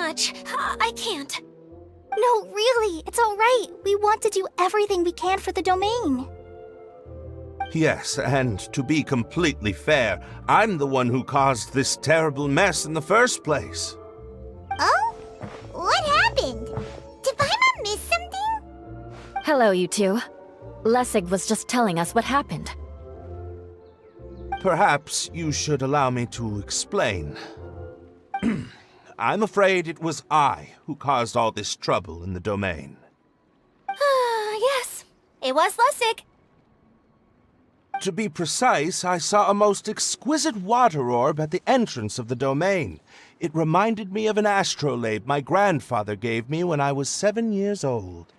much. I can't. No, really, it's alright. We want to do everything we can for the domain. Yes, and to be completely fair, I'm the one who caused this terrible mess in the first place. Oh? What happened? Did Paimon miss something? Hello, you two. Lessig was just telling us what happened. Perhaps you should allow me to explain. I'm afraid it was I who caused all this trouble in the domain. Yes, it was Lessig. To be precise, I saw a most exquisite water orb at the entrance of the domain. It reminded me of an astrolabe my grandfather gave me when I was 7 years old.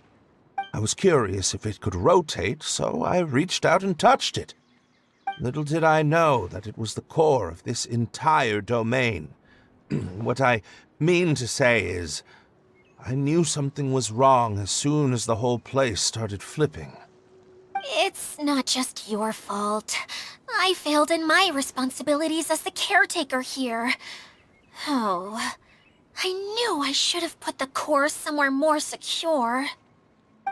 I was curious if it could rotate, so I reached out and touched it. Little did I know that it was the core of this entire domain. What I mean to say is, I knew something was wrong as soon as the whole place started flipping. It's not just your fault. I failed in my responsibilities as the caretaker here. Oh, I knew I should have put the core somewhere more secure.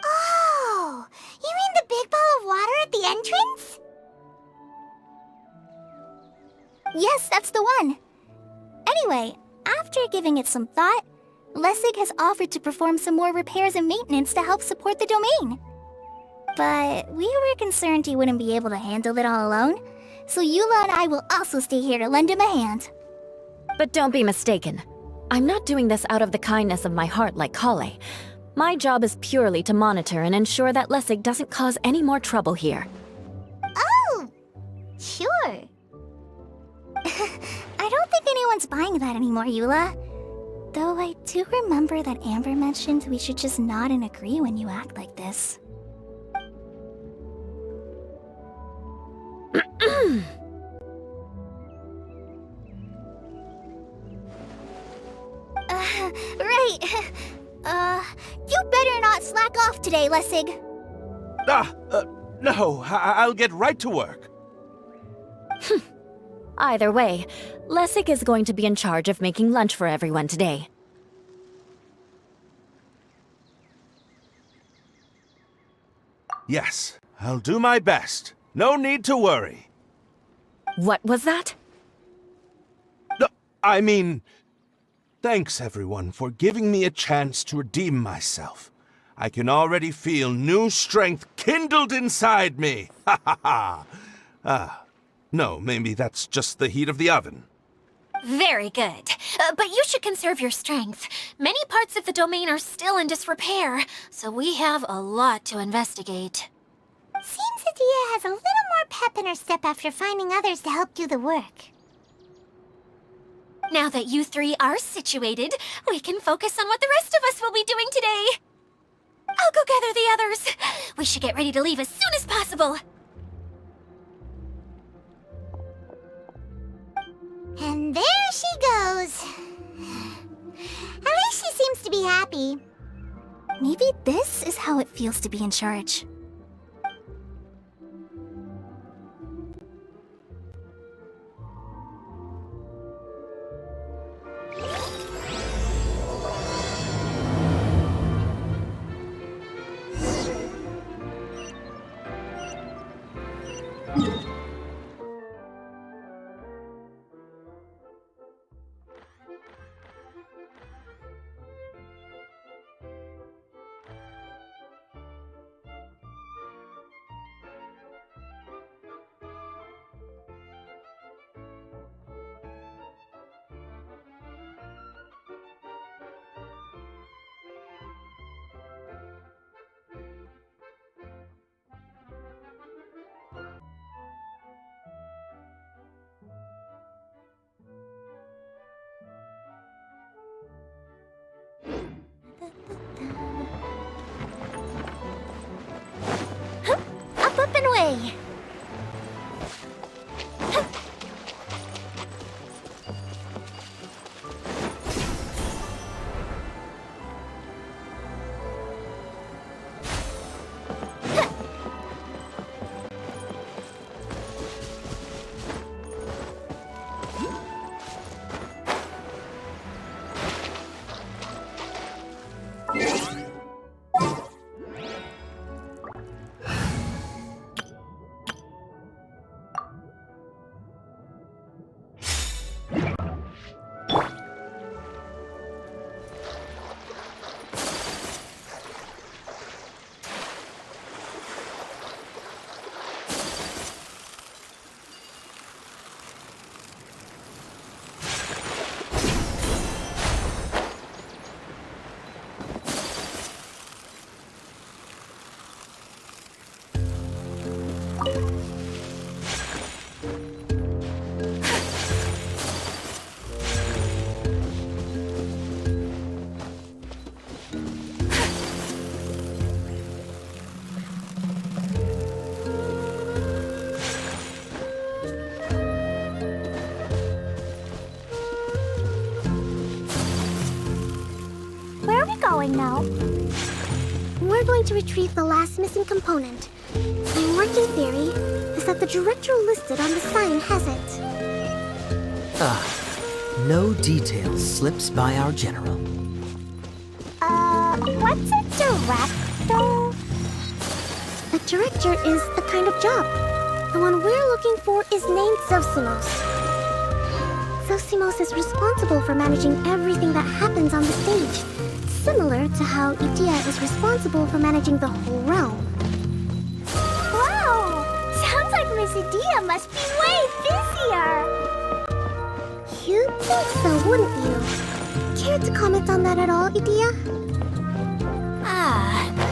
Oh, you mean the big ball of water at the entrance? Yes, that's the one. Anyway, after giving it some thought, Lessig has offered to perform some more repairs and maintenance to help support the domain. But we were concerned he wouldn't be able to handle it all alone, so Eula and I will also stay here to lend him a hand. But don't be mistaken. I'm not doing this out of the kindness of my heart like Kale. My job is purely to monitor and ensure that Lessig doesn't cause any more trouble here. Oh, sure. I don't think anyone's buying that anymore, Eula. Though I do remember that Amber mentioned we should just nod and agree when you act like this. Right. You better not slack off today, Lessig. No, I'll get right to work. Either way, Lessig is going to be in charge of making lunch for everyone today. Yes, I'll do my best. No need to worry. What was that? No, I mean, thanks everyone for giving me a chance to redeem myself. I can already feel new strength kindled inside me. Ha ha ha. No, maybe that's just the heat of the oven. Very good. But you should conserve your strength. Many parts of the domain are still in disrepair, so we have a lot to investigate. Seems Adia has a little more pep in her step after finding others to help do the work. Now that you three are situated, we can focus on what the rest of us will be doing today. I'll go gather the others. We should get ready to leave as soon as possible. And there she goes. At least she seems to be happy. Maybe this is how it feels to be in charge. Up and away! going now? We're going to retrieve the last missing component. My working theory is that the director listed on the sign has it. No detail slips by our general. What's a director? A director is a kind of job. The one we're looking for is named Zosimos. Zosimos is responsible for managing everything that happens on the stage, similar to how Idea is responsible for managing the whole realm. Wow! Sounds like Miss Idea must be way busier! You'd think so, wouldn't you? Care to comment on that at all, Idea?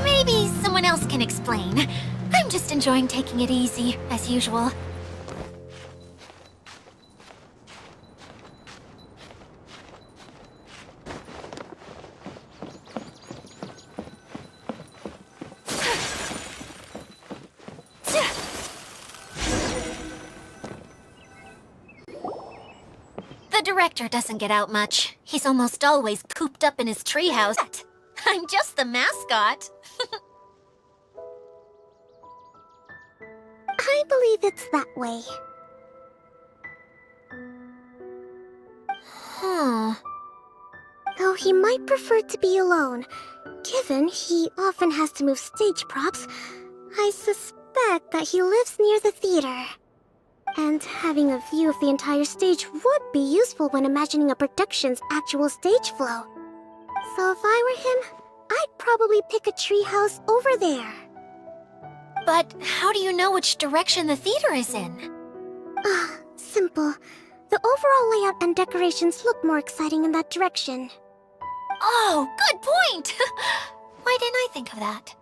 Maybe someone else can explain. I'm just enjoying taking it easy, as usual. The director doesn't get out much. He's almost always cooped up in his treehouse. I'm just the mascot. I believe it's that way. Though he might prefer to be alone, given he often has to move stage props, I suspect that he lives near the theater. And having a view of the entire stage would be useful when imagining a production's actual stage flow. So if I were him, I'd probably pick a treehouse over there. But how do you know which direction the theater is in? Simple. The overall layout and decorations look more exciting in that direction. Oh, good point! Why didn't I think of that?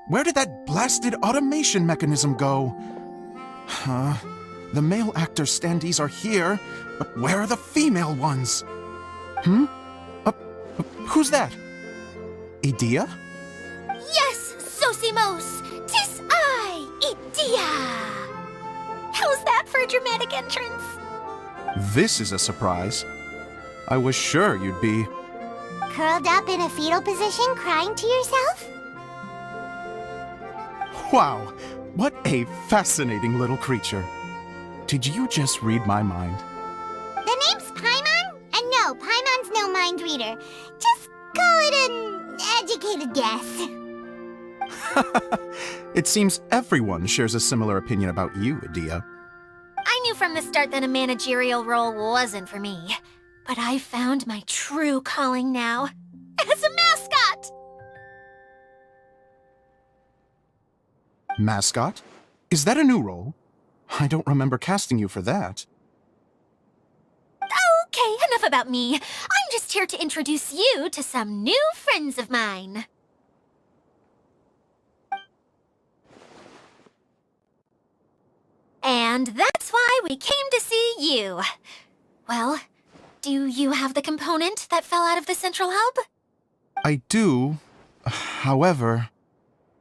Where did that blasted automation mechanism go? The male actor standees are here, but where are the female ones? Who's that? Idea? Yes, Zosimos! 'Tis I, Idea! How's that for a dramatic entrance? This is a surprise. I was sure you'd be... Curled up in a fetal position, crying to yourself? Wow, what a fascinating little creature. Did you just read my mind? The name's Paimon? And no, Paimon's no mind reader. Just call it an educated guess. It seems everyone shares a similar opinion about you, Idea. I knew from the start that a managerial role wasn't for me. But I found my true calling now. As a mascot! Mascot? Is that a new role? I don't remember casting you for that. Okay, enough about me. I'm just here to introduce you to some new friends of mine. And that's why we came to see you. Well, do you have the component that fell out of the central hub? I do. However,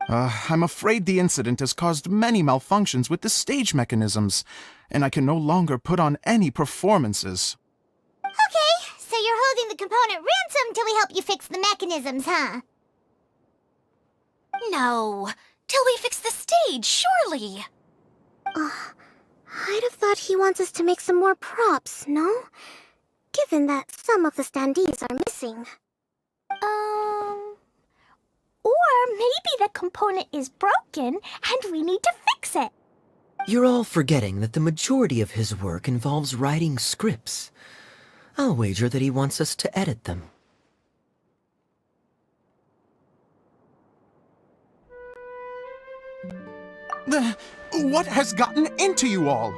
I'm afraid the incident has caused many malfunctions with the stage mechanisms, and I can no longer put on any performances. Okay, so you're holding the component ransom till we help you fix the mechanisms, huh? No, till we fix the stage, surely. I'd have thought he wants us to make some more props, no? Given that some of the standees are missing. Or maybe the component is broken and we need to fix it. You're all forgetting that the majority of his work involves writing scripts. I'll wager that he wants us to edit them. What has gotten into you all?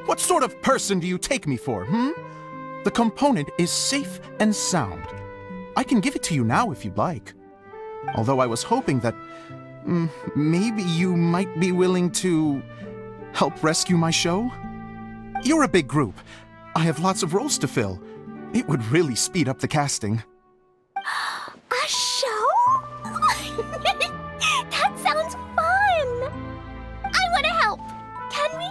What sort of person do you take me for, The component is safe and sound. I can give it to you now if you'd like. Although I was hoping that maybe you might be willing to help rescue my show? You're a big group. I have lots of roles to fill. It would really speed up the casting. A show? That sounds fun! I want to help! Can we?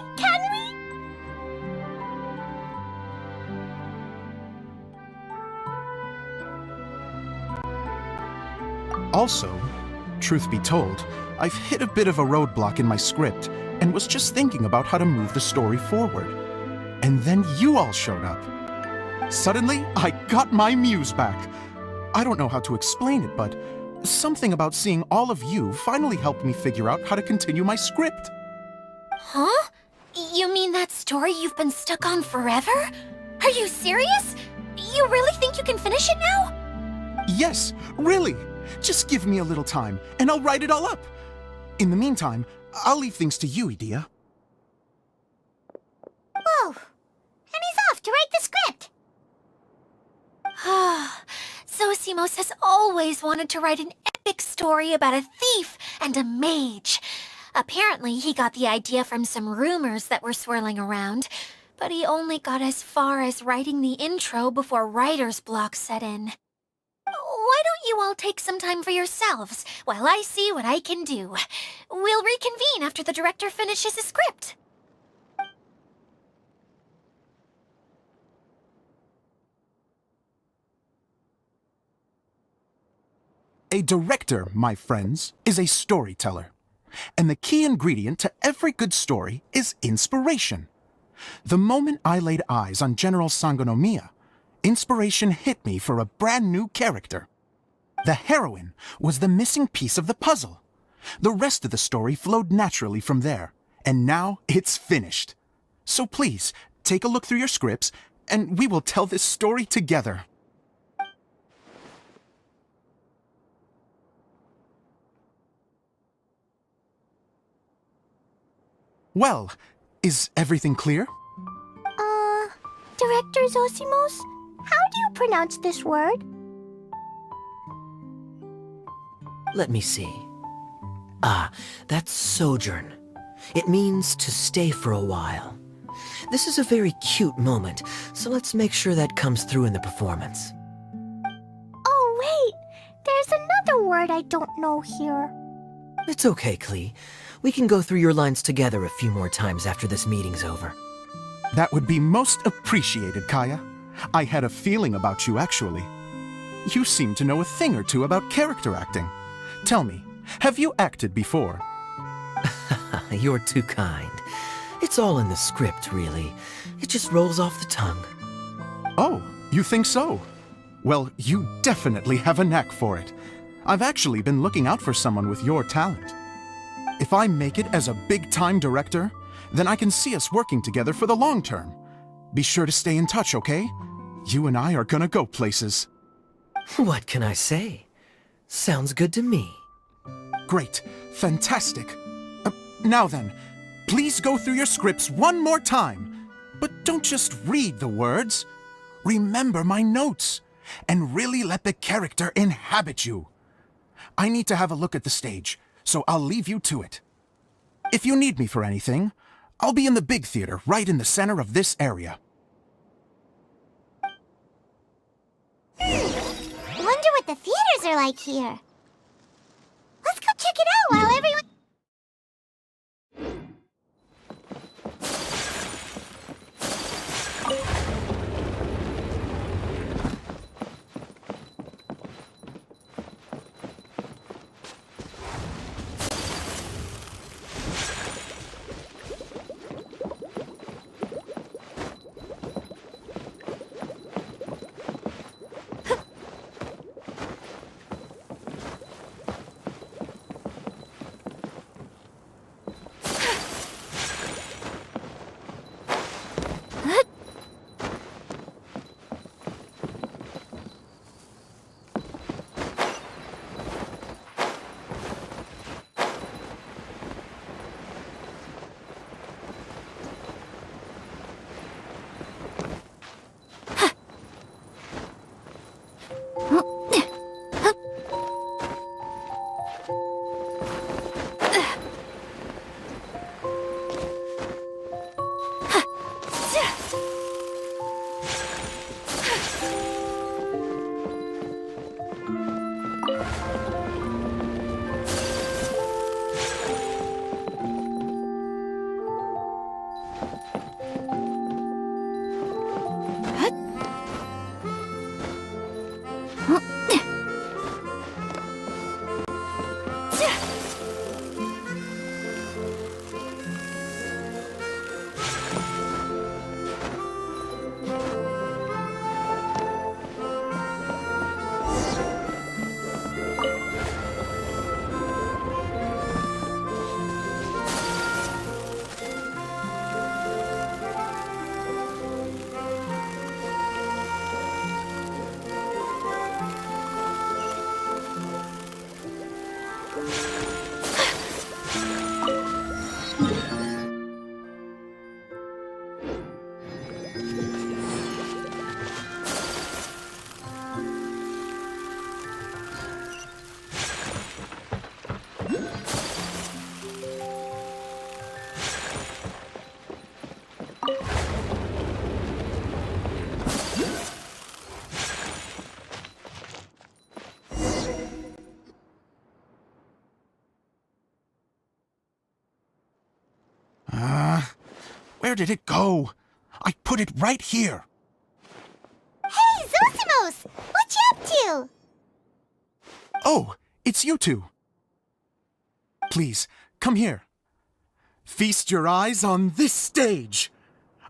Also, truth be told, I've hit a bit of a roadblock in my script and was just thinking about how to move the story forward. And then you all showed up. Suddenly, I got my muse back. I don't know how to explain it, but something about seeing all of you finally helped me figure out how to continue my script. Huh? You mean that story you've been stuck on forever? Are you serious? You really think you can finish it now? Yes, really. Just give me a little time, and I'll write it all up. In the meantime, I'll leave things to you, Edea. Whoa! And he's off to write the script! Zosimos has always wanted to write an epic story about a thief and a mage. Apparently, he got the idea from some rumors that were swirling around, but he only got as far as writing the intro before writer's block set in. Why don't you all take some time for yourselves while I see what I can do? We'll reconvene after the director finishes his script. A director, my friends, is a storyteller. And the key ingredient to every good story is inspiration. The moment I laid eyes on General Sangonomiya, inspiration hit me for a brand new character. The heroine was the missing piece of the puzzle. The rest of the story flowed naturally from there, and now it's finished. So please, take a look through your scripts, and we will tell this story together. Well, is everything clear? Director Zosimos, how do you pronounce this word? Let me see. That's sojourn. It means to stay for a while. This is a very cute moment, so let's make sure that comes through in the performance. Oh, wait! There's another word I don't know here. It's okay, Klee. We can go through your lines together a few more times after this meeting's over. That would be most appreciated, Kaya. I had a feeling about you, actually. You seem to know a thing or two about character acting. Tell me, have you acted before? You're too kind. It's all in the script, really. It just rolls off the tongue. Oh, you think so? Well, you definitely have a knack for it. I've actually been looking out for someone with your talent. If I make it as a big-time director, then I can see us working together for the long term. Be sure to stay in touch, okay? You and I are gonna go places. What can I say? Sounds good to me. Great. Fantastic. Now then, please go through your scripts one more time. But don't just read the words. Remember my notes, and really let the character inhabit you. I need to have a look at the stage, so I'll leave you to it. If you need me for anything, I'll be in the big theater right in the center of this area. Wonder what the theaters are like here. Let's go check it out while everyone... Where did it go? I put it right here. Hey, Zosimos! What you up to? Oh, it's you two. Please, come here. Feast your eyes on this stage.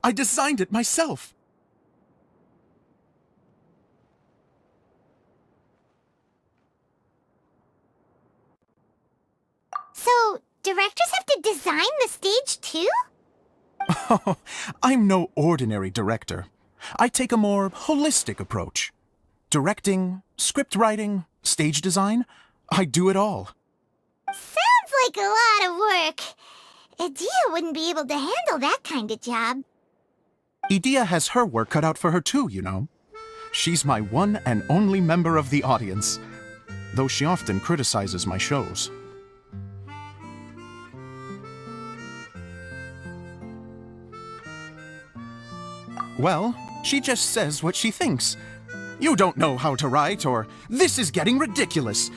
I designed it myself. So, directors have to design the stage too? Oh, I'm no ordinary director. I take a more holistic approach. Directing, script writing, stage design, I do it all. Sounds like a lot of work. Edea wouldn't be able to handle that kind of job. Edea has her work cut out for her too, you know. She's my one and only member of the audience, though she often criticizes my shows. Well, she just says what she thinks. You don't know how to write, or this is getting ridiculous.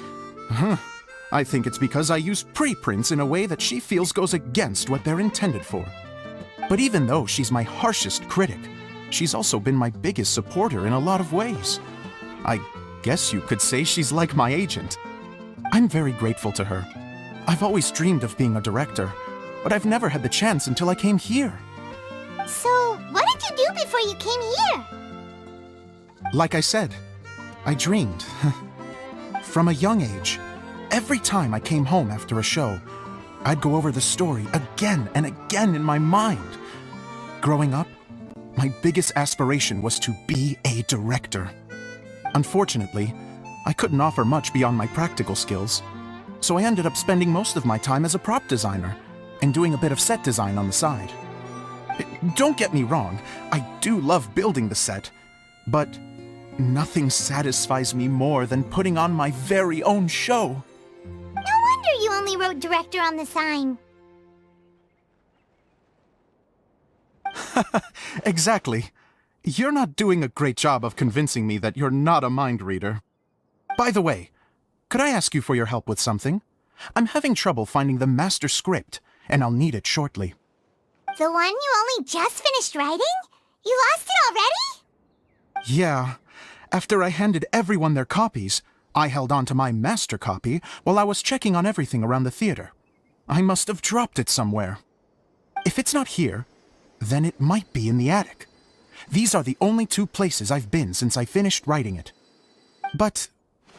I think it's because I use preprints in a way that she feels goes against what they're intended for. But even though she's my harshest critic, she's also been my biggest supporter in a lot of ways. I guess you could say she's like my agent. I'm very grateful to her. I've always dreamed of being a director, but I've never had the chance until I came here. So, what did you do before you came here? Like I said, I dreamed. From a young age, every time I came home after a show, I'd go over the story again and again in my mind. Growing up, my biggest aspiration was to be a director. Unfortunately, I couldn't offer much beyond my practical skills, so I ended up spending most of my time as a prop designer and doing a bit of set design on the side. Don't get me wrong, I do love building the set, but nothing satisfies me more than putting on my very own show. No wonder you only wrote director on the sign. Exactly. You're not doing a great job of convincing me that you're not a mind reader. By the way, could I ask you for your help with something? I'm having trouble finding the master script, and I'll need it shortly. The one you only just finished writing? You lost it already? Yeah. After I handed everyone their copies, I held on to my master copy while I was checking on everything around the theater. I must have dropped it somewhere. If it's not here, then it might be in the attic. These are the only two places I've been since I finished writing it. But,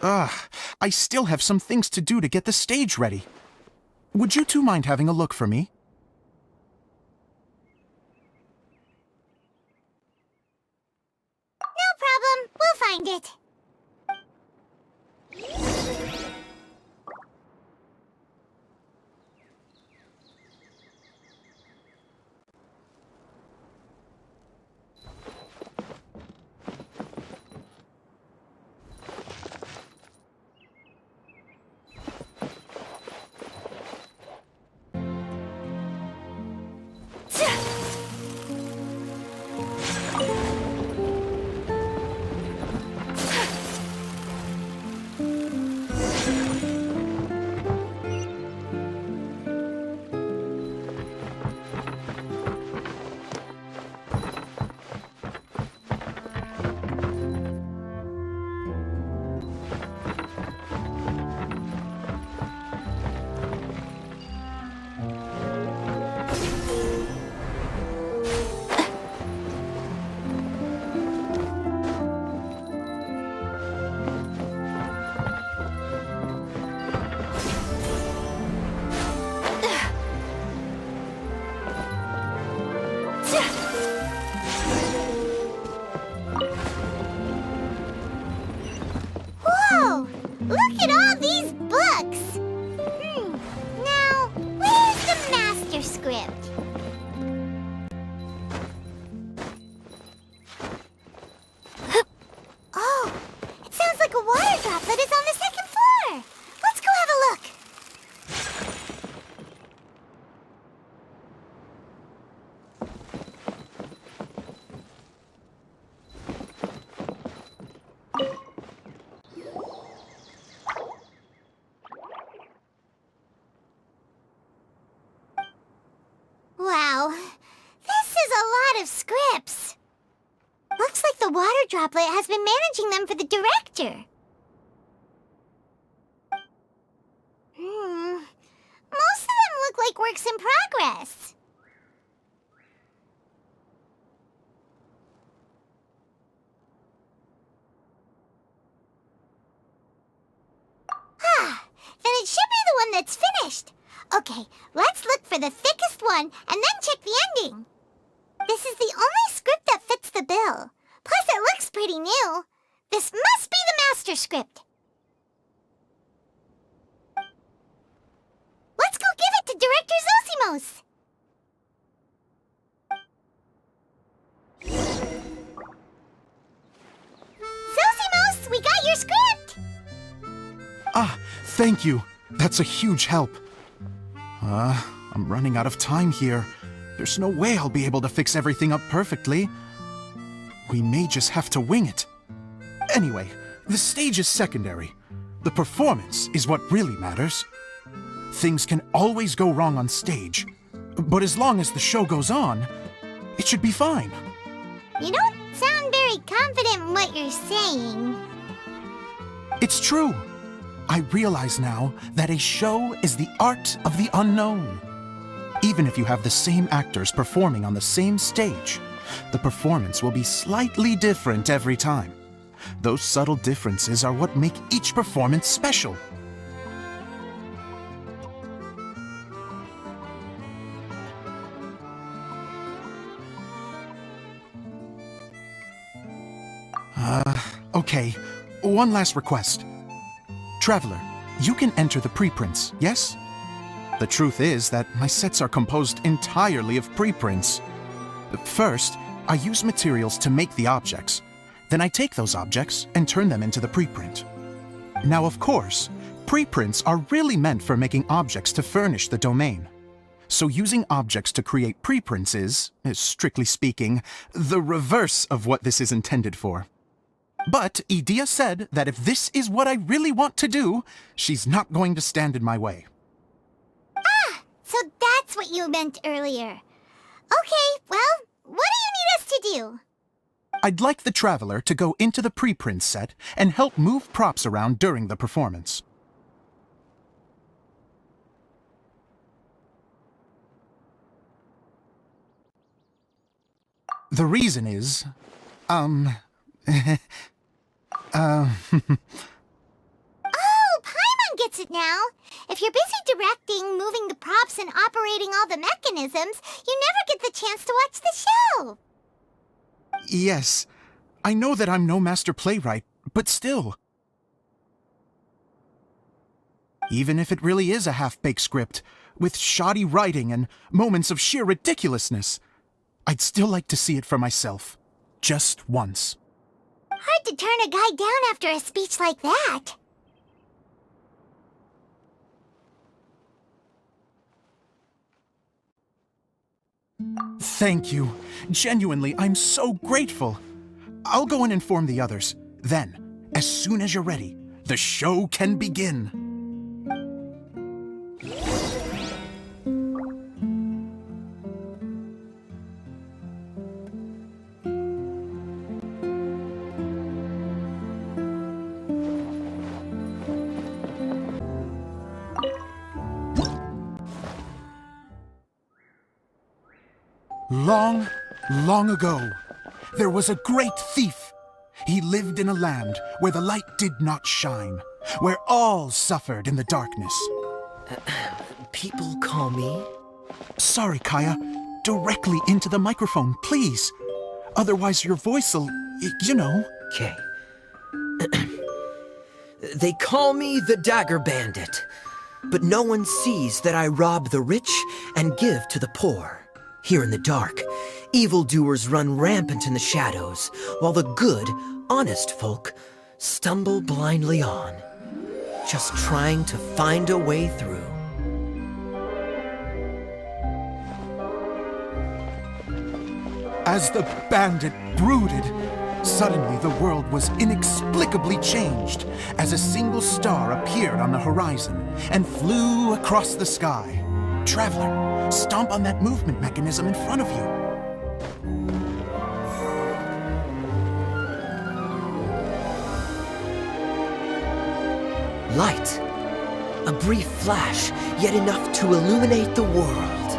I still have some things to do to get the stage ready. Would you two mind having a look for me? No problem. We'll find it. water droplet has been managing them for the director. Most of them look like works in progress. Then it should be the one that's finished. Okay, let's look for the thickest one and then check the ending. This is the only script that fits the bill. Plus, it looks pretty new. This must be the master script. Let's go give it to Director Zosimos. Zosimos, we got your script! Ah, thank you. That's a huge help. I'm running out of time here. There's no way I'll be able to fix everything up perfectly. We may just have to wing it. Anyway, the stage is secondary. The performance is what really matters. Things can always go wrong on stage, but as long as the show goes on, it should be fine. You don't sound very confident in what you're saying. It's true. I realize now that a show is the art of the unknown. Even if you have the same actors performing on the same stage, the performance will be slightly different every time. Those subtle differences are what make each performance special. Okay, one last request. Traveler, you can enter the preprints, yes? The truth is that my sets are composed entirely of preprints. First, I use materials to make the objects. Then I take those objects and turn them into the preprint. Now, of course, preprints are really meant for making objects to furnish the domain. So using objects to create preprints is, strictly speaking, the reverse of what this is intended for. But Edea said that if this is what I really want to do, she's not going to stand in my way. Ah, so that's what you meant earlier. Okay, well, what do you need us to do? I'd like the Traveler to go into the preprint set and help move props around during the performance. The reason is, Oh, Paimon gets it now. If you're busy directing, moving the props, and operating all the mechanisms, you never get the chance to watch the show. Yes, I know that I'm no master playwright, but still. Even if it really is a half-baked script, with shoddy writing and moments of sheer ridiculousness, I'd still like to see it for myself, just once. Hard to turn a guy down after a speech like that. Thank you. Genuinely, I'm so grateful. I'll go and inform the others. Then, as soon as you're ready, the show can begin. Long, long ago, there was a great thief. He lived in a land where the light did not shine, where all suffered in the darkness. People call me? Sorry, Kaya. Directly into the microphone, please. Otherwise your voice'll, you know. Okay. They call me the Dagger Bandit, but no one sees that I rob the rich and give to the poor. Here in the dark, evildoers run rampant in the shadows, while the good, honest folk stumble blindly on, just trying to find a way through. As the bandit brooded, suddenly the world was inexplicably changed as a single star appeared on the horizon and flew across the sky. Traveler, stomp on that movement mechanism in front of you. Light. A brief flash, yet enough to illuminate the world.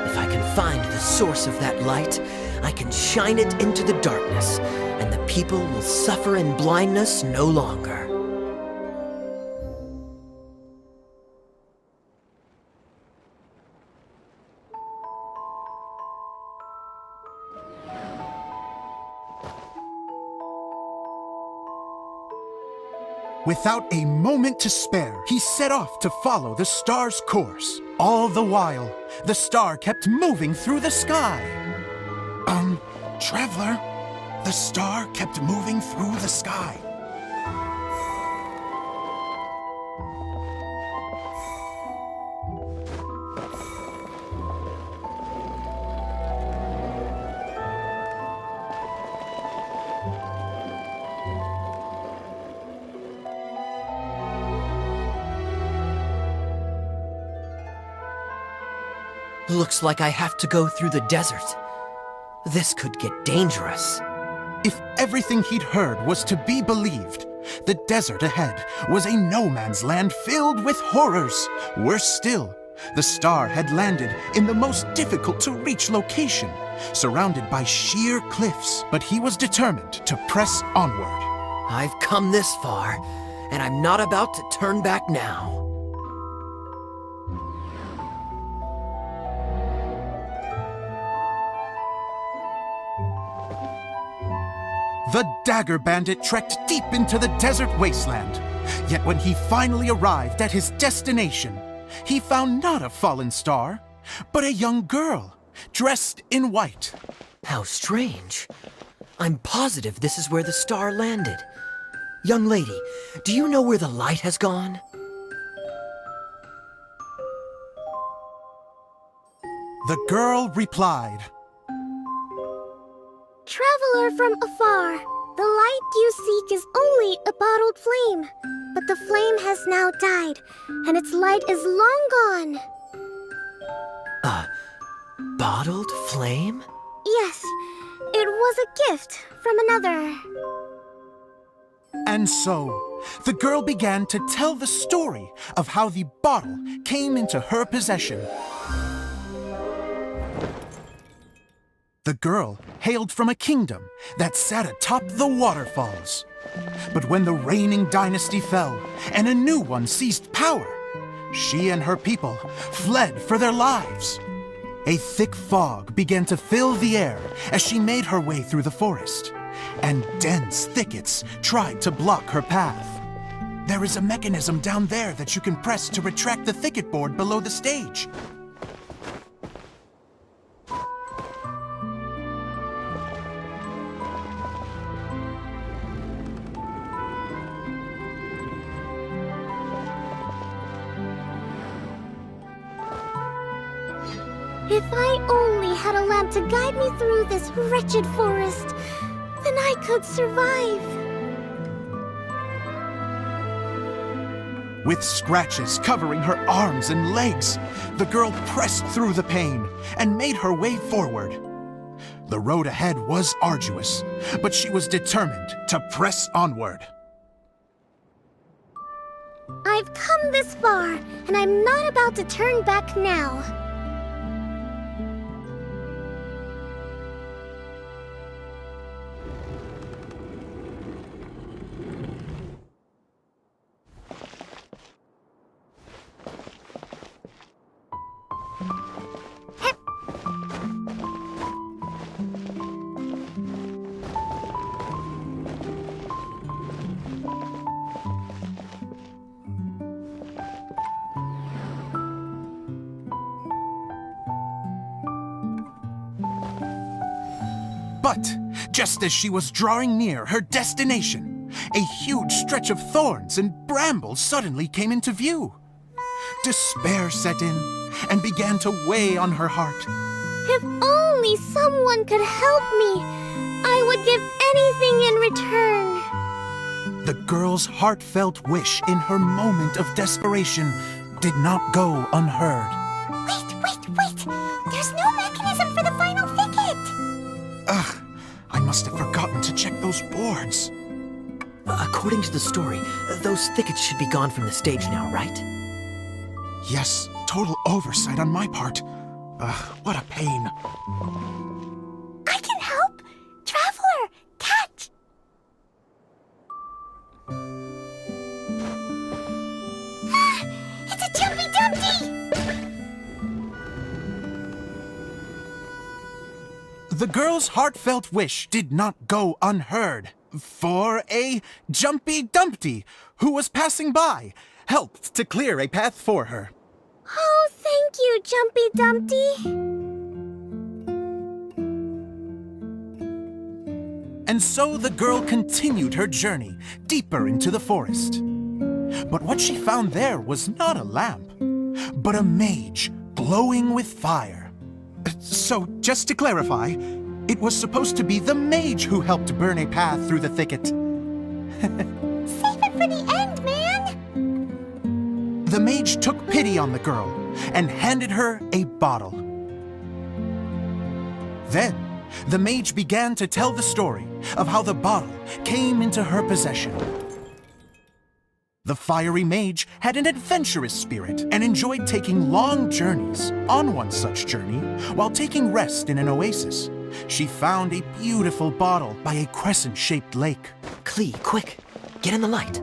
If I can find the source of that light, I can shine it into the darkness, and the people will suffer in blindness no longer. Without a moment to spare, he set off to follow the star's course. All the while, the star kept moving through the sky. Traveler, the star kept moving through the sky. Looks like I have to go through the desert. This could get dangerous. If everything he'd heard was to be believed, the desert ahead was a no-man's land filled with horrors. Worse still, the star had landed in the most difficult-to-reach location, surrounded by sheer cliffs, but he was determined to press onward. I've come this far, and I'm not about to turn back now. The Dagger Bandit trekked deep into the desert wasteland. Yet when he finally arrived at his destination, he found not a fallen star, but a young girl, dressed in white. How strange. I'm positive this is where the star landed. Young lady, do you know where the light has gone? The girl replied, Traveler from afar, the light you seek is only a bottled flame. But the flame has now died, and its light is long gone. A bottled flame? Yes, it was a gift from another. And so, the girl began to tell the story of how the bottle came into her possession. The girl hailed from a kingdom that sat atop the waterfalls. But when the reigning dynasty fell and a new one seized power, she and her people fled for their lives. A thick fog began to fill the air as she made her way through the forest, and dense thickets tried to block her path. There is a mechanism down there that you can press to retract the thicket board below the stage. If I only had a lamp to guide me through this wretched forest, then I could survive. With scratches covering her arms and legs, the girl pressed through the pain and made her way forward. The road ahead was arduous, but she was determined to press onward. I've come this far, and I'm not about to turn back now. But just as she was drawing near her destination, a huge stretch of thorns and brambles suddenly came into view. Despair set in and began to weigh on her heart. If only someone could help me, I would give anything in return. The girl's heartfelt wish in her moment of desperation did not go unheard. Wait! There's no mechanism for the final thicket! Ugh, I must have forgotten to check those boards. According to the story, those thickets should be gone from the stage now, right? Yes, total oversight on my part. What a pain. I can help! Traveler, catch! It's a Jumpy Dumpty! The girl's heartfelt wish did not go unheard. For a Jumpy Dumpty, who was passing by, helped to clear a path for her. Oh, thank you, Jumpy Dumpty. And so the girl continued her journey deeper into the forest. But what she found there was not a lamp, but a mage glowing with fire. So, just to clarify, it was supposed to be the mage who helped burn a path through the thicket. Save it for the end, man. The mage took pity on the girl and handed her a bottle. Then, the mage began to tell the story of how the bottle came into her possession. The fiery mage had an adventurous spirit and enjoyed taking long journeys. On one such journey, while taking rest in an oasis, she found a beautiful bottle by a crescent-shaped lake. Klee, quick, get in the light.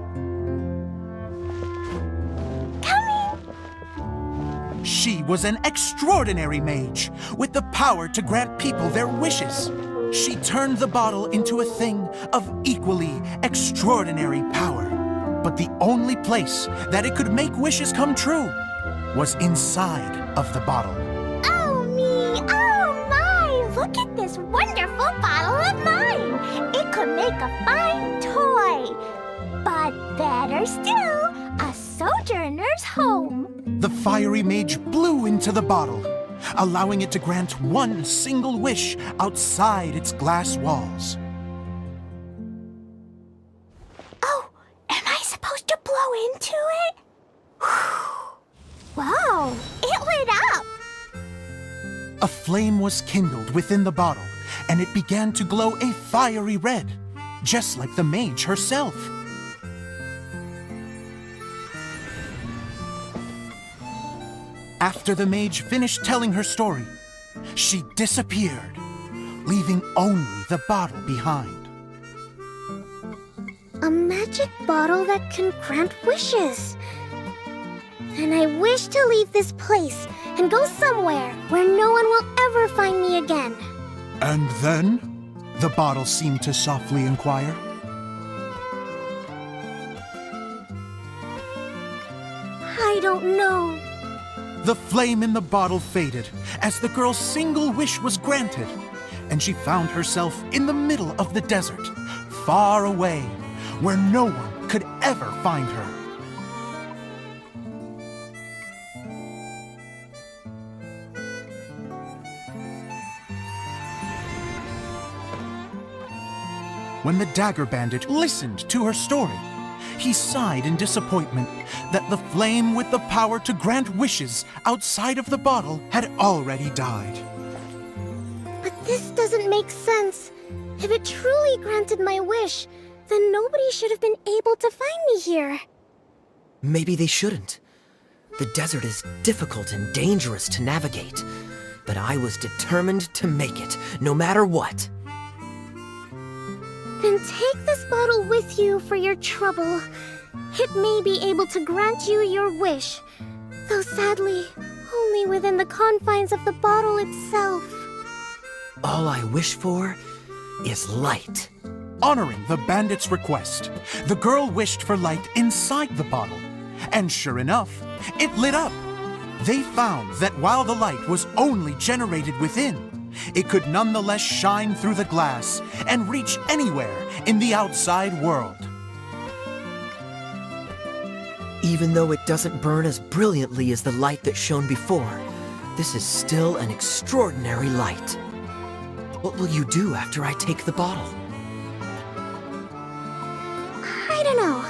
She was an extraordinary mage, with the power to grant people their wishes. She turned the bottle into a thing of equally extraordinary power. But the only place that it could make wishes come true was inside of the bottle. Oh me, oh my! Look at this wonderful bottle of mine! It could make a fine toy! But better still, a sojourner's home! The fiery mage blew into the bottle, allowing it to grant one single wish outside its glass walls. Oh, am I supposed to blow into it? Whoa, it lit up! A flame was kindled within the bottle, and it began to glow a fiery red, just like the mage herself. After the mage finished telling her story, she disappeared, leaving only the bottle behind. A magic bottle that can grant wishes. And I wish to leave this place and go somewhere where no one will ever find me again. And then, the bottle seemed to softly inquire. I don't know. The flame in the bottle faded as the girl's single wish was granted, and she found herself in the middle of the desert, far away, where no one could ever find her. When the dagger bandit listened to her story, he sighed in disappointment that the flame with the power to grant wishes outside of the bottle had already died. But this doesn't make sense. If it truly granted my wish, then nobody should have been able to find me here. Maybe they shouldn't. The desert is difficult and dangerous to navigate, but I was determined to make it, no matter what. Then take this bottle with you for your trouble. It may be able to grant you your wish, though sadly, only within the confines of the bottle itself. All I wish for is light. Honoring the bandit's request, the girl wished for light inside the bottle, and sure enough, it lit up. They found that while the light was only generated within, it could nonetheless shine through the glass and reach anywhere in the outside world. Even though it doesn't burn as brilliantly as the light that shone before, this is still an extraordinary light. What will you do after I take the bottle? I don't know.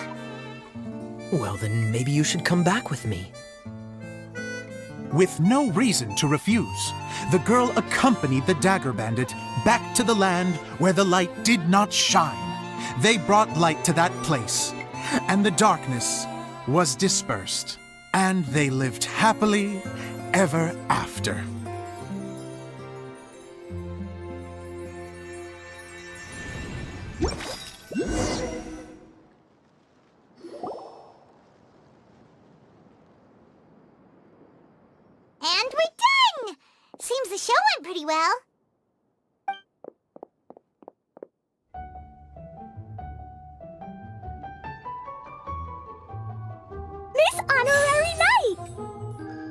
Well, then maybe you should come back with me. With no reason to refuse, the girl accompanied the dagger bandit back to the land where the light did not shine, They brought light to that place, and the darkness was dispersed, and they lived happily ever after. And we're done! Seems the show went pretty well. Miss Honorary Knight!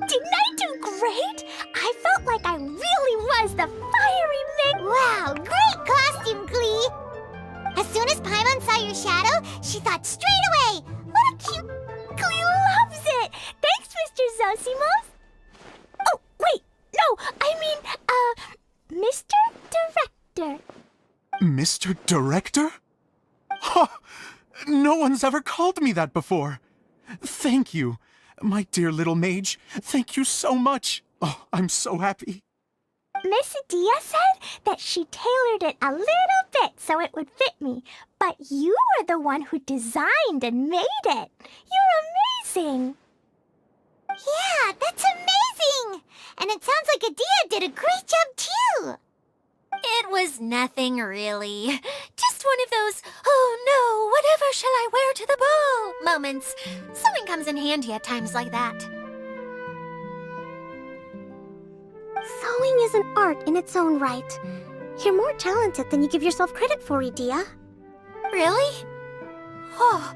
Didn't I do great? I felt like I really was the fiery mix. Wow, great costume, Klee! As soon as Paimon saw your shadow, she thought straight away, what a cute... Klee loves it! Thanks, Mr. Zosimos! Oh, wait, no, I mean, Mr. Director. Mr. Director? Ha! No one's ever called me that before. Thank you. My dear little mage, thank you so much. Oh, I'm so happy. Miss Adia said that she tailored it a little bit so it would fit me, but you were the one who designed and made it. You're amazing. Yeah, that's amazing! And it sounds like Adia did a great job too! It was nothing really. Just one of those, oh no, whatever shall I wear to the ball moments. Sewing comes in handy at times like that. Sewing is an art in its own right. You're more talented than you give yourself credit for, Adia. Really? Oh,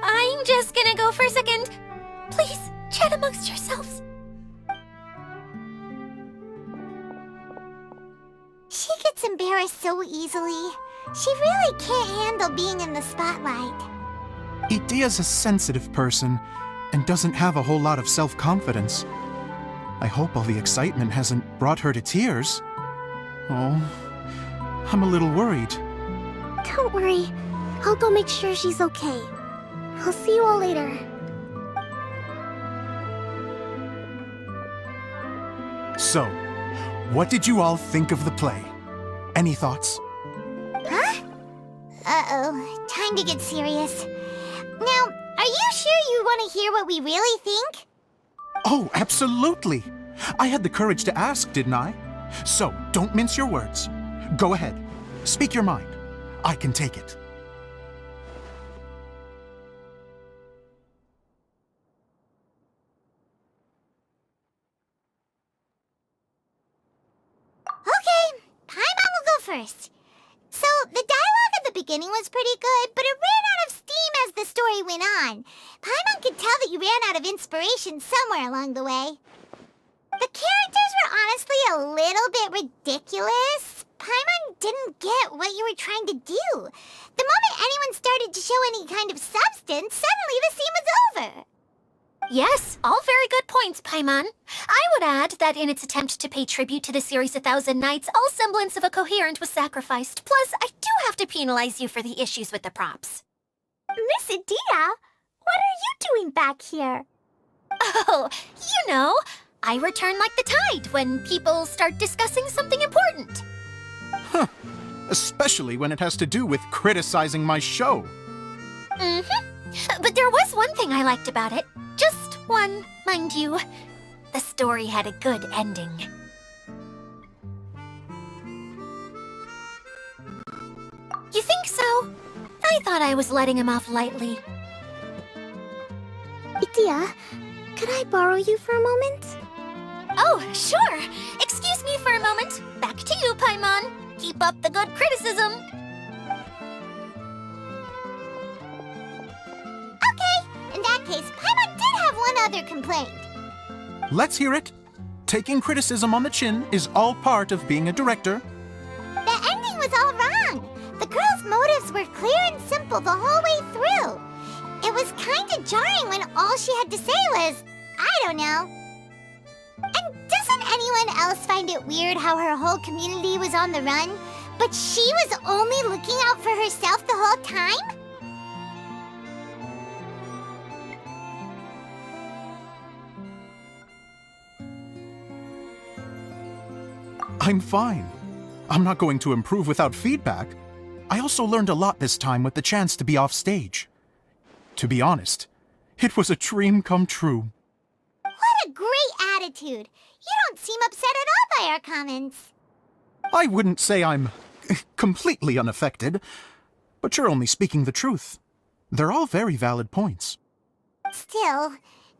I'm just gonna go for a second. Please, chat amongst yourselves. She gets embarrassed so easily. She really can't handle being in the spotlight. Idia's a sensitive person and doesn't have a whole lot of self-confidence. I hope all the excitement hasn't brought her to tears. Oh, I'm a little worried. Don't worry. I'll go make sure she's okay. I'll see you all later. So, what did you all think of the play? Any thoughts? Huh? Uh-oh, time to get serious. Now, are you sure you want to hear what we really think? Oh, absolutely! I had the courage to ask, didn't I? So, don't mince your words. Go ahead. Speak your mind. I can take it. Okay, Paimon will go first. So, the dialogue at the beginning was pretty good, but it ran out of steam as the story went on. Paimon could tell that you ran out of inspiration somewhere along the way. The characters were honestly a little bit ridiculous. Paimon didn't get what you were trying to do. The moment anyone started to show any kind of substance, suddenly the scene was over. Yes, all very good points, Paimon. I would add that in its attempt to pay tribute to the series 1,000 Nights, all semblance of a coherent was sacrificed. Plus, I do have to penalize you for the issues with the props. Miss Adia, what are you doing back here? Oh, you know, I return like the tide when people start discussing something important. Huh. Especially when it has to do with criticizing my show. Mm-hmm. But there was one thing I liked about it. Just one, mind you. The story had a good ending. You think so? I thought I was letting him off lightly. Adia, could I borrow you for a moment? Oh, sure. Excuse me for a moment. Back to you, Paimon. Keep up the good criticism. Okay, in that case, Paimon did have one other complaint. Let's hear it. Taking criticism on the chin is all part of being a director. The ending was all wrong. The girl's motives were clear and simple the whole way through. It was kind of jarring when all she had to say was, I don't know. And doesn't anyone else find it weird how her whole community was on the run, but she was only looking out for herself the whole time? I'm fine. I'm not going to improve without feedback. I also learned a lot this time with the chance to be off stage. To be honest, it was a dream come true. What a great attitude! You don't seem upset at all by our comments. I wouldn't say I'm completely unaffected, but you're only speaking the truth. They're all very valid points. Still, now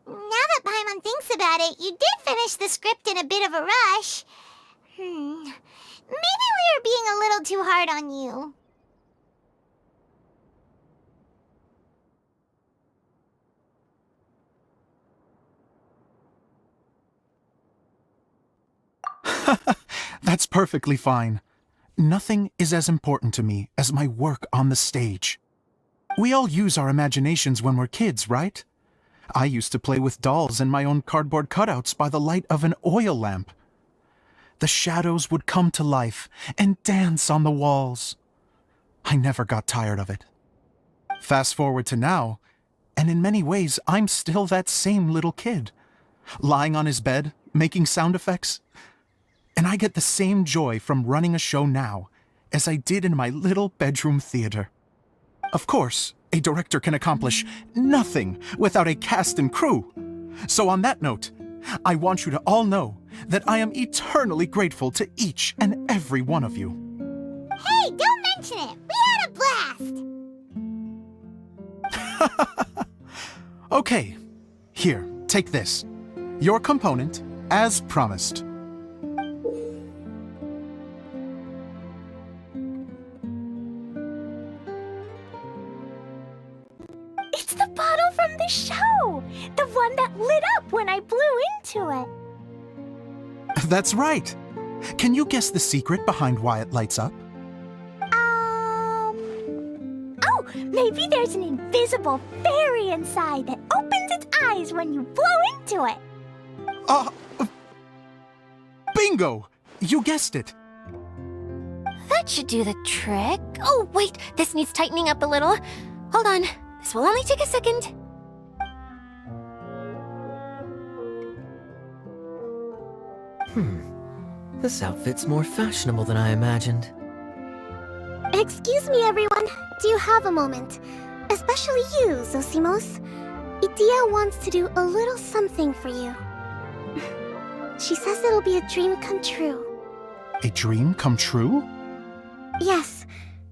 that Paimon thinks about it, you did finish the script in a bit of a rush. Maybe we were being a little too hard on you. That's perfectly fine. Nothing is as important to me as my work on the stage. We all use our imaginations when we're kids, right? I used to play with dolls and my own cardboard cutouts by the light of an oil lamp. The shadows would come to life and dance on the walls. I never got tired of it. Fast forward to now, and in many ways, I'm still that same little kid, lying on his bed, making sound effects. And I get the same joy from running a show now as I did in my little bedroom theater. Of course, a director can accomplish nothing without a cast and crew. So on that note, I want you to all know that I am eternally grateful to each and every one of you. Hey, don't mention it! We had a blast! Okay, here, take this. Your component, as promised. It's the bottle from the show! The one that lit up when I blew into it. That's right. Can you guess the secret behind why it lights up? Oh, maybe there's an invisible fairy inside that opens its eyes when you blow into it. Bingo! You guessed it. That should do the trick. Oh, wait, this needs tightening up a little. Hold on, this will only take a second. This outfit's more fashionable than I imagined. Excuse me, everyone. Do you have a moment? Especially you, Zosimos. Idia wants to do a little something for you. She says it'll be a dream come true. A dream come true? Yes.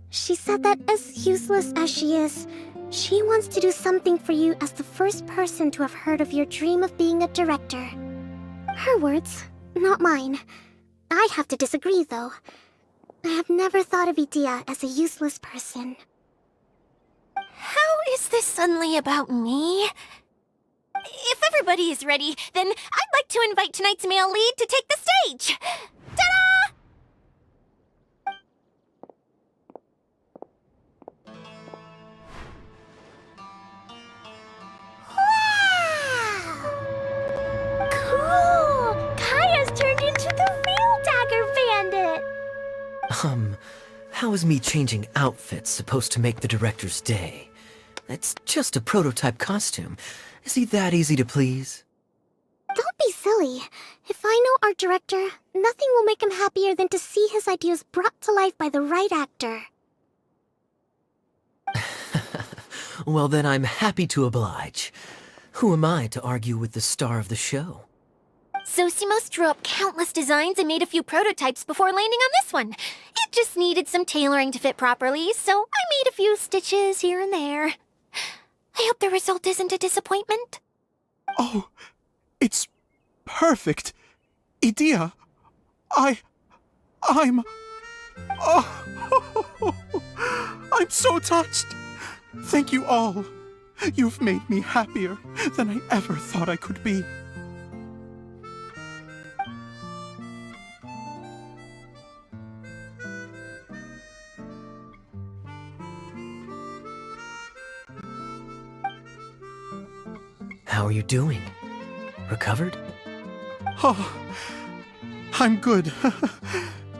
She said that as useless as she is, she wants to do something for you as the first person to have heard of your dream of being a director. Her words, not mine. I have to disagree, though. I have never thought of Idia as a useless person. How is this suddenly about me? If everybody is ready, then I'd like to invite tonight's male lead to take the stage. Ta-da! Cool! Kaya's turned into the real Dagger Bandit! How is me changing outfits supposed to make the director's day? It's just a prototype costume. Is he that easy to please? Don't be silly. If I know our director, nothing will make him happier than to see his ideas brought to life by the right actor. Well, then I'm happy to oblige. Who am I to argue with the star of the show? Zosimos drew up countless designs and made a few prototypes before landing on this one. It just needed some tailoring to fit properly, so I made a few stitches here and there. I hope the result isn't a disappointment. Oh, it's perfect. Idia, I'm... Oh, I'm so touched. Thank you all. You've made me happier than I ever thought I could be. How are you doing? Recovered? Oh, I'm good.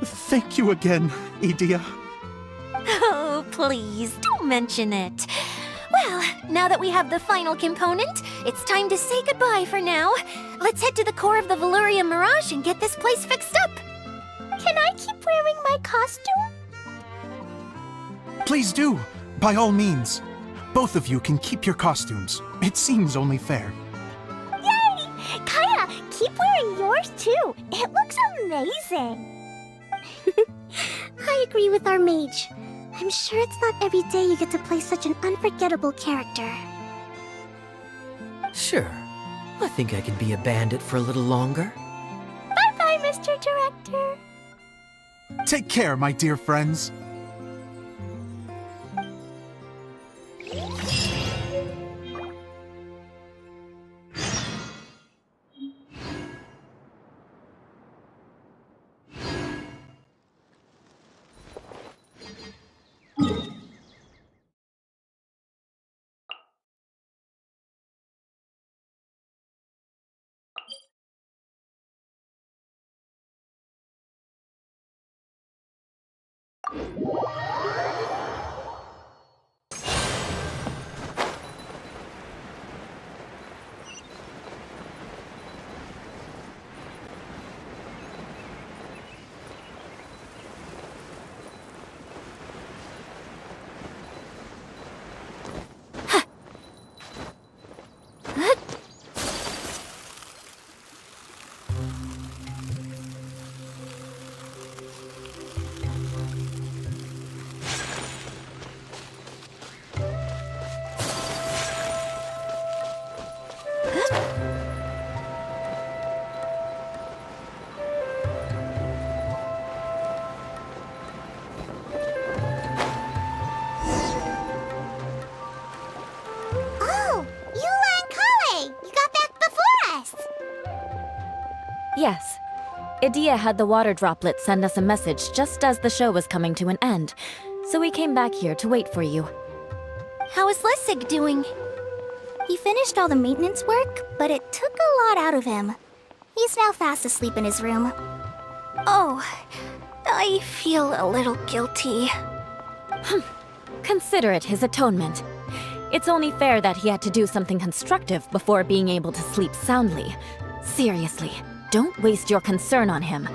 Thank you again, Idia. Oh, please, don't mention it. Well, now that we have the final component, it's time to say goodbye for now. Let's head to the core of the Valuria Mirage and get this place fixed up. Can I keep wearing my costume? Please do, by all means. Both of you can keep your costumes. It seems only fair. Yay! Kaya, keep wearing yours too. It looks amazing. I agree with our mage. I'm sure it's not every day you get to play such an unforgettable character. Sure. I think I can be a bandit for a little longer. Bye-bye, Mr. Director. Take care, my dear friends. Yes. Idia had the water droplet send us a message just as the show was coming to an end, so we came back here to wait for you. How is Lessig doing? He finished all the maintenance work, but it took a lot out of him. He's now fast asleep in his room. Oh, I feel a little guilty. Consider it his atonement. It's only fair that he had to do something constructive before being able to sleep soundly. Seriously, don't waste your concern on him.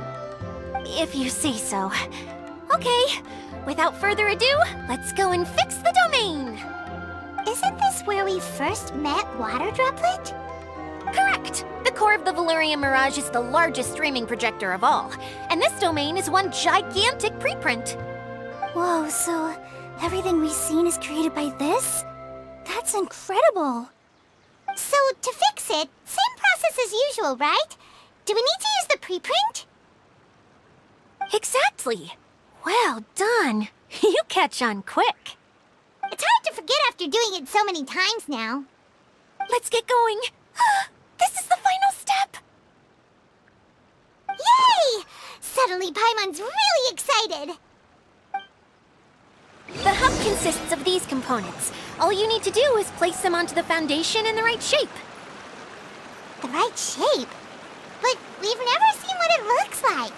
If you say so. Okay, without further ado, let's go and fix the domain! Isn't this where we first met Water Droplet? Correct! The core of the Valerian Mirage is the largest streaming projector of all, and this domain is one gigantic preprint. Whoa, so everything we've seen is created by this? That's incredible! So, to fix it, same process as usual, right? Do we need to use the preprint? Exactly! Well done! You catch on quick! It's hard to forget after doing it so many times now. Let's get going! This is the final step! Yay! Suddenly Paimon's really excited! The hub consists of these components. All you need to do is place them onto the foundation in the right shape. The right shape? But we've never seen what it looks like.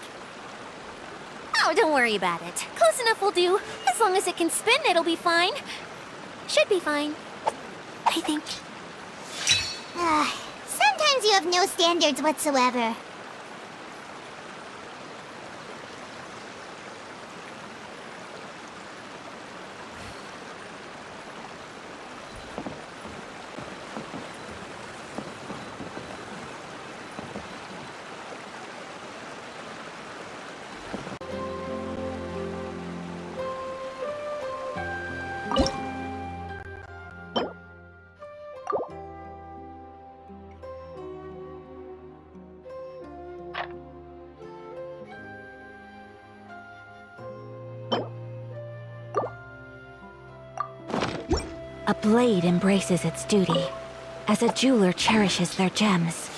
Oh, don't worry about it. Close enough will do. As long as it can spin, it'll be fine. Should be fine. I think. Sometimes you have no standards whatsoever. A blade embraces its duty, as a jeweler cherishes their gems.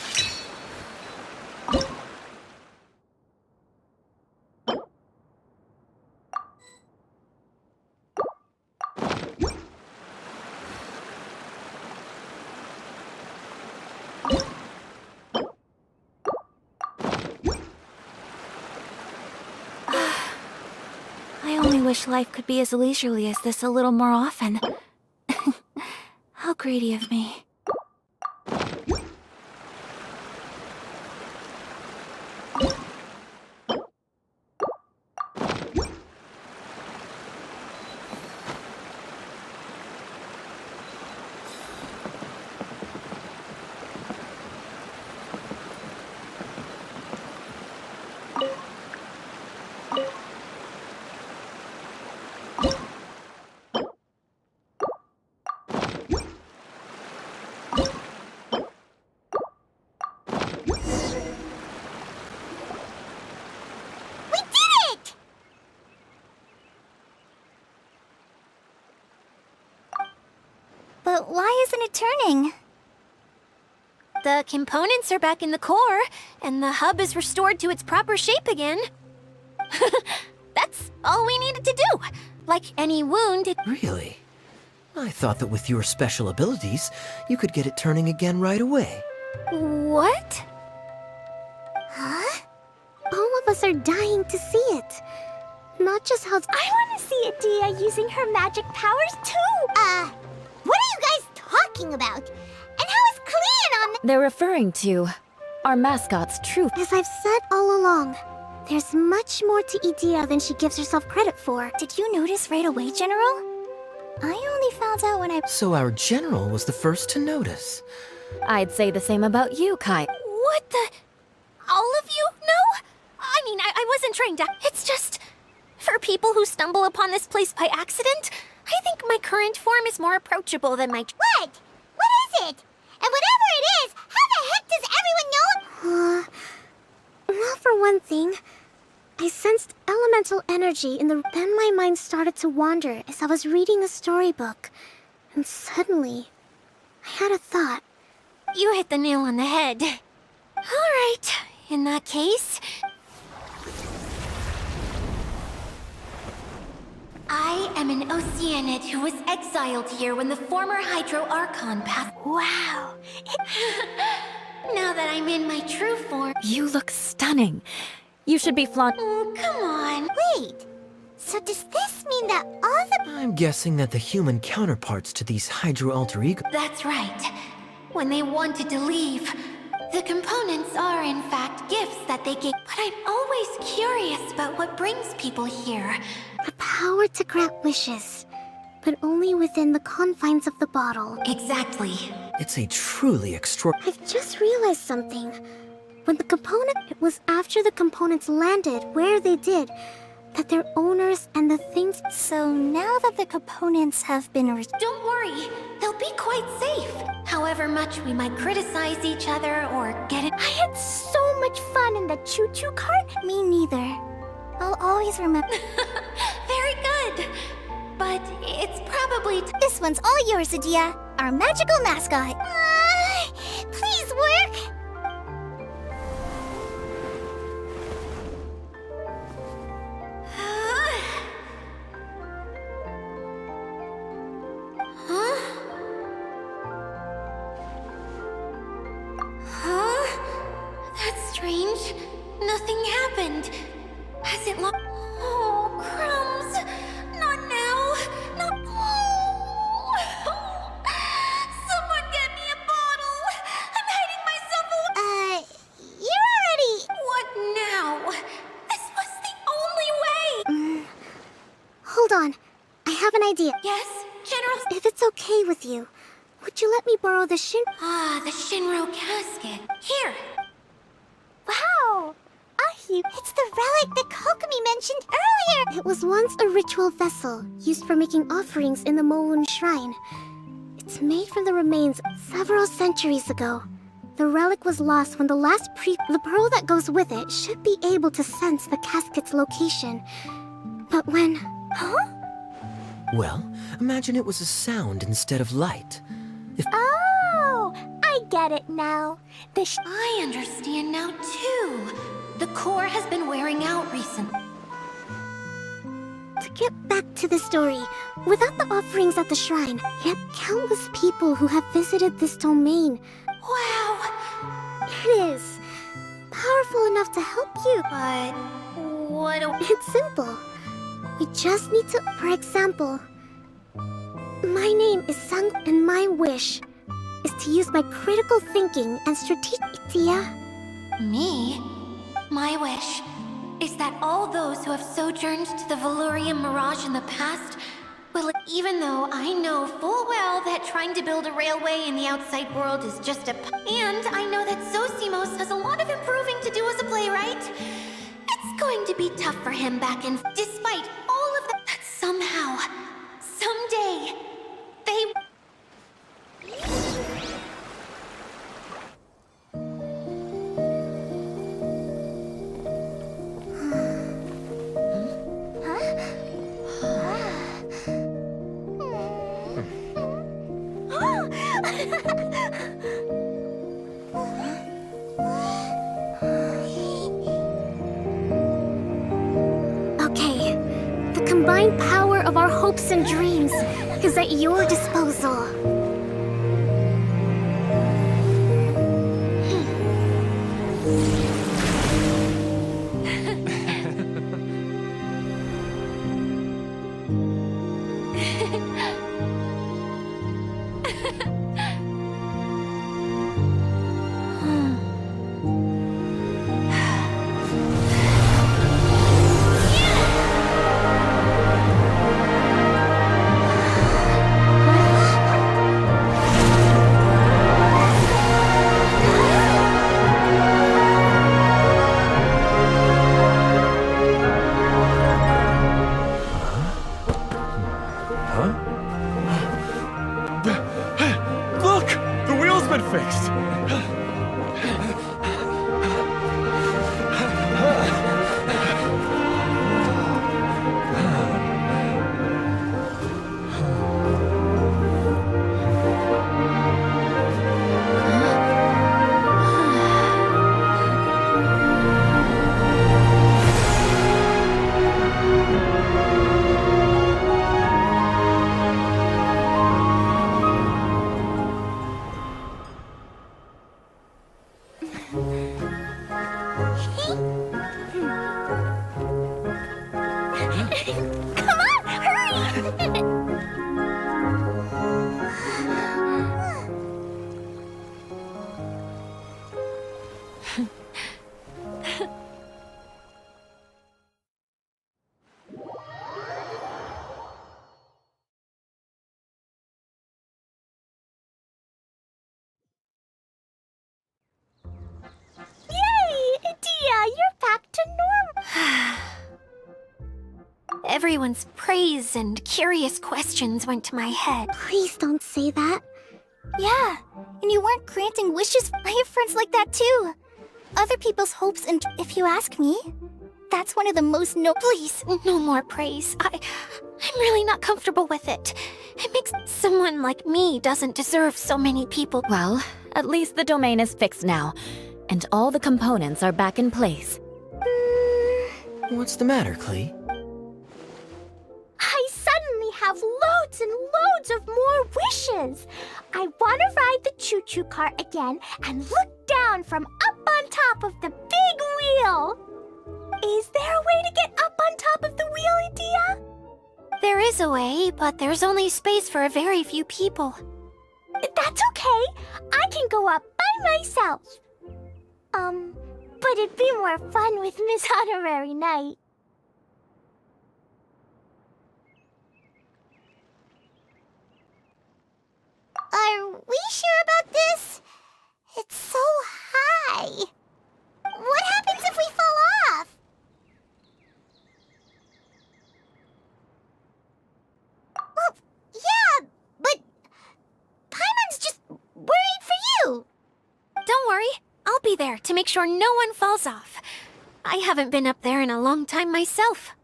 I only wish life could be as leisurely as this a little more often. How greedy of me. But why isn't it turning? The components are back in the core, and the hub is restored to its proper shape again. That's all we needed to do. Like any wound, it... Really? I thought that with your special abilities, you could get it turning again right away. What? Huh? All of us are dying to see it. Not just how... I want to see Adia using her magic powers too! What are you guys talking about? And how is Clean on... They're referring to our mascot's true... As I've said all along, there's much more to Idia than she gives herself credit for. Did you notice right away, General? I only found out when I... So our general was the first to notice. I'd say the same about you, Kai. What the... All of you? No? I mean, I wasn't trying to... It's just... For people who stumble upon this place by accident, I think my current form is more approachable than my... What? What is it? And whatever it is, how the heck does everyone know? Well, for one thing, I sensed elemental energy in the... Then my mind started to wander as I was reading a storybook. And suddenly, I had a thought. You hit the nail on the head. All right, in that case... I am an Oceanid who was exiled here when the former Hydro Archon passed... Wow. Now that I'm in my true form... You look stunning. You should be flaunt... Oh, come on. Wait. So does this mean that all the... I'm guessing that the human counterparts to these Hydro alter ego... That's right. When they wanted to leave, the components are in fact gifts that they gave. But I'm always curious about what brings people here. The power to grant wishes, but only within the confines of the bottle. Exactly. It's a truly extraordinary... I've just realized something. When the component... It was after the components landed where they did, that their owners and the things... So now that the components have been... Don't worry, they'll be quite safe. However much we might criticize each other or get it... I had so much fun in the choo-choo cart. Me neither. I'll always remember... Very good. But it's probably... This one's all yours, Adia. Our magical mascot. Please work! That's strange. Nothing happened. Has it lost? Oh, crumbs. Not now. Not... Someone get me a bottle. I'm hiding myself away. You're already... What now? This was the only way. Hold on. I have an idea. Yes, General... If it's okay with you, would you let me borrow the the Shinro casket. Here. Wow! It's the relic that Kokomi mentioned earlier! It was once a ritual vessel used for making offerings in the Moon Shrine. It's made from the remains several centuries ago. The relic was lost when the last The pearl that goes with it should be able to sense the casket's location. But when... Huh? Well, imagine it was a sound instead of light. If... Oh! I get it now. I understand now, too. The core has been wearing out recently. To get back to the story, without the offerings at the shrine, yet countless people who have visited this domain. Wow! It is powerful enough to help you. But what do... It's simple. We just need to... For example, my name is Sang, and my wish is to use my critical thinking and strategic... Me? My wish is that all those who have sojourned to the Valurian Mirage in the past will... Even though I know full well that trying to build a railway in the outside world is just a... And I know that Zosimos has a lot of improving to do as a playwright. It's going to be tough for him back in... Despite all of that, somehow, someday, they... combined power of our hopes and dreams is at your disposal. Look! The wheel's been fixed! Come on, hurry! Yay! Dia, you're back to normal. Everyone's praise and curious questions went to my head. Please don't say that. Yeah, and you weren't granting wishes. I have friends like that too. Other people's hopes, and if you ask me, that's one of the most Please, no more praise. I'm really not comfortable with it. It makes someone like me doesn't deserve so many people. Well, at least the domain is fixed now, and all the components are back in place. What's the matter, Klee? I suddenly have loads and loads of more wishes. I want to ride the choo-choo cart again and look down from up on top of the big wheel. Is there a way to get up on top of the wheel, Dia? There is a way, but there's only space for a very few people. That's okay. I can go up by myself. But it'd be more fun with Miss Honorary Knight. Are we sure about this? It's so high. What happens if we fall off? Well, yeah, but Paimon's just worried for you. Don't worry, I'll be there to make sure no one falls off. I haven't been up there in a long time myself.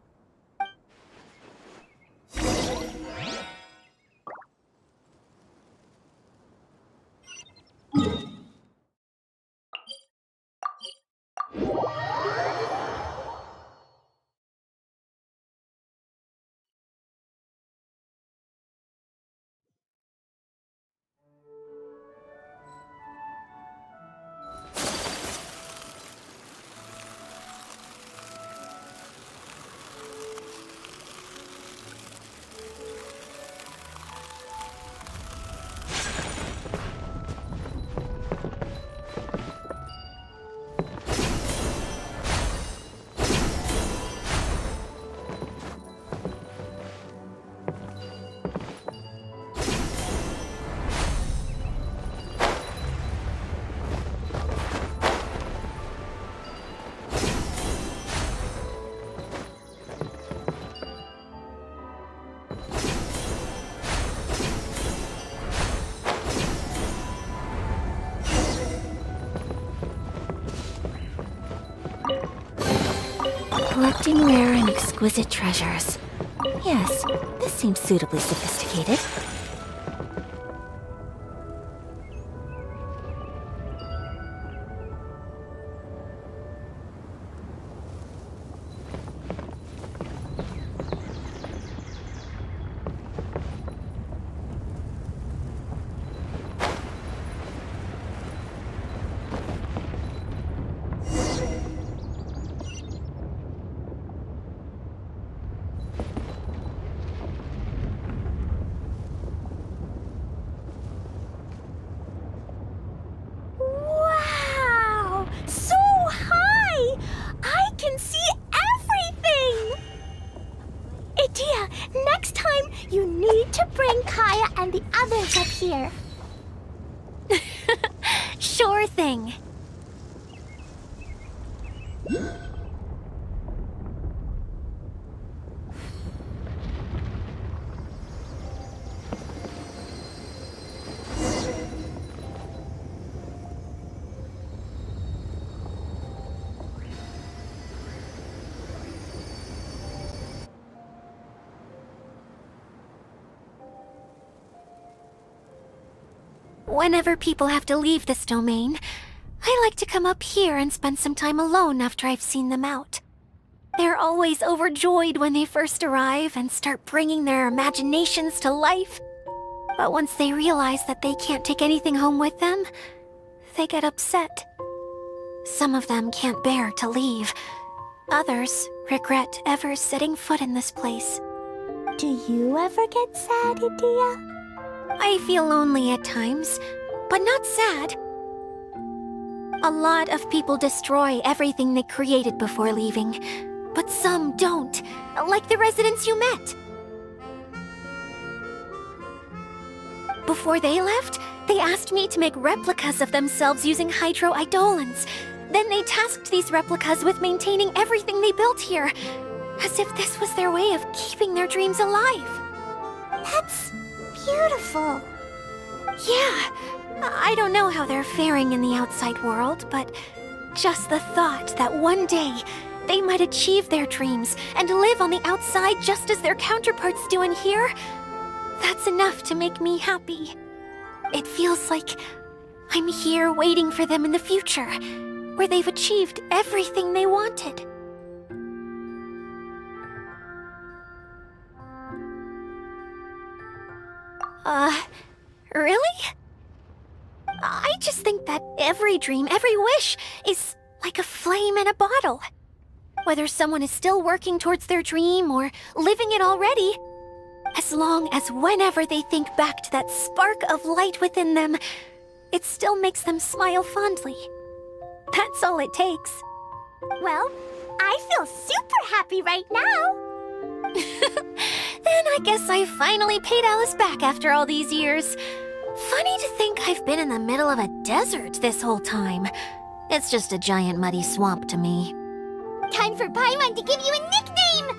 Collecting rare and exquisite treasures. Yes, this seems suitably sophisticated. next time you need to bring Kaya and the others up here. Sure thing. Whenever people have to leave this domain, I like to come up here and spend some time alone after I've seen them out. They're always overjoyed when they first arrive and start bringing their imaginations to life. But once they realize that they can't take anything home with them, they get upset. Some of them can't bear to leave. Others regret ever setting foot in this place. Do you ever get sad, Idia? I feel lonely at times, but not sad. A lot of people destroy everything they created before leaving, but some don't, like the residents you met. Before they left, they asked me to make replicas of themselves using hydro-eidolons. Then they tasked these replicas with maintaining everything they built here, as if this was their way of keeping their dreams alive. That's beautiful. Yeah, I don't know how they're faring in the outside world, but just the thought that one day they might achieve their dreams and live on the outside just as their counterparts do in here, that's enough to make me happy. It feels like I'm here waiting for them in the future, where they've achieved everything they wanted. Really? I just think that every dream, every wish, is like a flame in a bottle. Whether someone is still working towards their dream or living it already, as long as whenever they think back to that spark of light within them, it still makes them smile fondly. That's all it takes. Well, I feel super happy right now. Then I guess I finally paid Alice back after all these years. Funny to think I've been in the middle of a desert this whole time. It's just a giant muddy swamp to me. Time for Paimon to give you a nickname!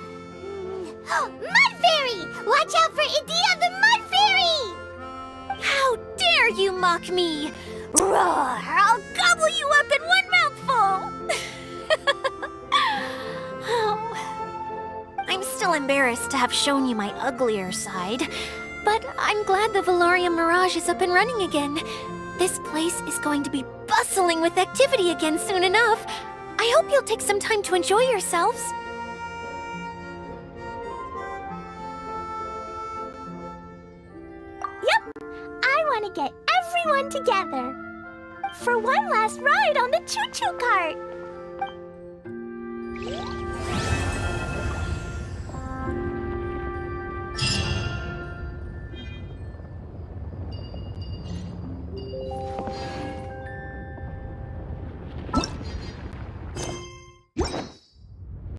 Mud Fairy! Watch out for Idia the Mud Fairy! How dare you mock me! Roar! I'll gobble you up in one mouthful! Oh. I'm still embarrassed to have shown you my uglier side, but I'm glad the Valorium Mirage is up and running again. This place is going to be bustling with activity again soon enough. I hope you'll take some time to enjoy yourselves. Yep, I want to get everyone together for one last ride on the choo-choo cart.